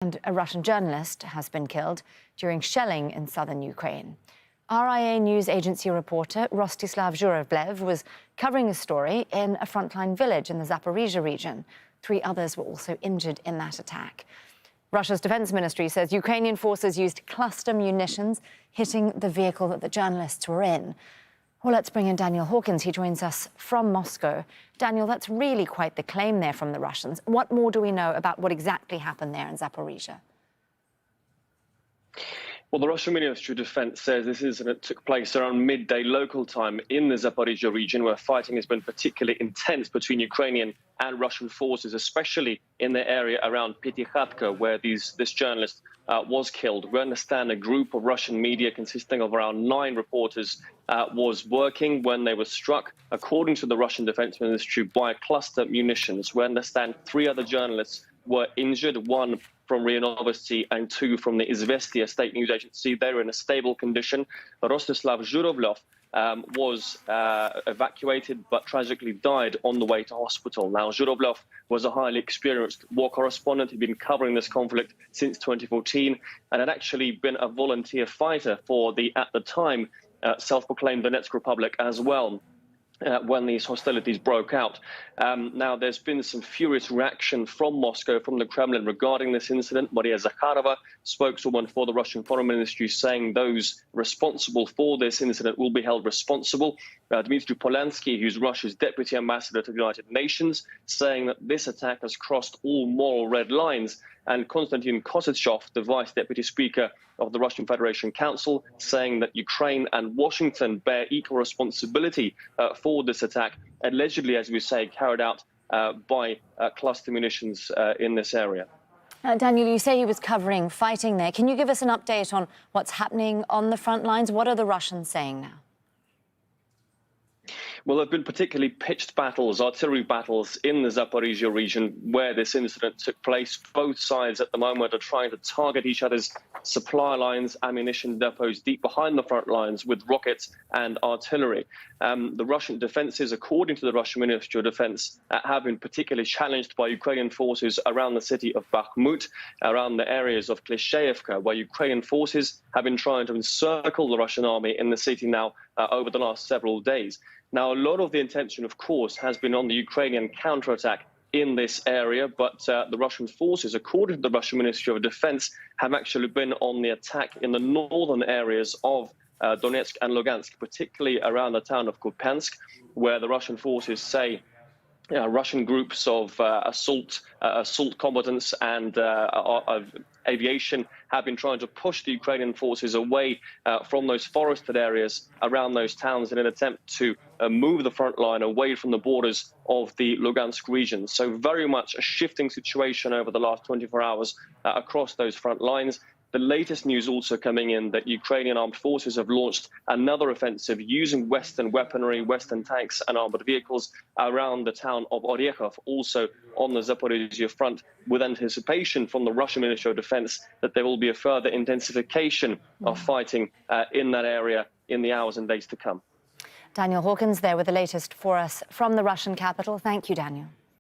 And a Russian journalist has been killed during shelling in southern Ukraine. RIA news agency reporter Rostislav Zhuravlev was covering a story in a frontline village in the Zaporizhzhia region. 3 others were also injured in that attack. Russia's defense ministry says Ukrainian forces used cluster munitions, hitting the vehicle that the journalists were in. Well, let's bring in Daniel Hawkins. He joins us from Moscow. Daniel, that's really quite the claim there from the Russians. What more do we know about what exactly happened there in Zaporizhzhia? Well, the Russian Ministry of Defense says this incident took place around midday local time in the Zaporizhzhia region, where fighting has been particularly intense between Ukrainian and Russian forces, especially in the area around Pitikhatka, where this journalist was killed. We understand a group of Russian media consisting of around 9 reporters was working when they were struck, according to the Russian Defense Ministry, by cluster munitions. We understand 3 other journalists were injured, 1 from RIA Novosti and 2 from the Izvestia state news agency. They were in a stable condition. Rostislav Zhuravlev was evacuated but tragically died on the way to hospital. Now, Zhuravlev was a highly experienced war correspondent. He'd been covering this conflict since 2014 and had actually been a volunteer fighter for the, at the time, self-proclaimed Donetsk Republic as well. When these hostilities broke out. Now, there's been some furious reaction from Moscow, from the Kremlin, regarding this incident. Maria Zakharova, spokeswoman for the Russian Foreign Ministry, saying those responsible for this incident will be held responsible. Dmitry Polansky, who's Russia's deputy ambassador to the United Nations, saying that this attack has crossed all moral red lines. And Konstantin Kosachev, the vice deputy speaker of the Russian Federation Council, saying that Ukraine and Washington bear equal responsibility for this attack, allegedly, as we say, carried out by cluster munitions in this area. Daniel, you say he was covering fighting there. Can you give us an update on what's happening on the front lines? What are the Russians saying now? Well, there have been particularly pitched battles, artillery battles in the Zaporizhzhia region where this incident took place. Both sides at the moment are trying to target each other's supply lines, ammunition depots deep behind the front lines with rockets and artillery. The Russian defences, according to the Russian Ministry of Defense, have been particularly challenged by Ukrainian forces around the city of Bakhmut, around the areas of Klishchevka, where Ukrainian forces have been trying to encircle the Russian army in the city now over the last several days. Now, a lot of the intention, of course, has been on the Ukrainian counterattack in this area, but the Russian forces, according to the Russian Ministry of Defense, have actually been on the attack in the northern areas of Donetsk and Lugansk, particularly around the town of Kupiansk, where the Russian forces say Russian groups of assault combatants and aviation have been trying to push the Ukrainian forces away from those forested areas around those towns in an attempt to move the front line away from the borders of the Lugansk region. So very much a shifting situation over the last 24 hours across those front lines. The latest news also coming in that Ukrainian armed forces have launched another offensive using Western weaponry, Western tanks and armored vehicles around the town of Orekhov, also on the Zaporizhzhia front, with anticipation from the Russian Ministry of Defense that there will be a further intensification of fighting in that area in the hours and days to come. Daniel Hawkins there with the latest for us from the Russian capital. Thank you, Daniel.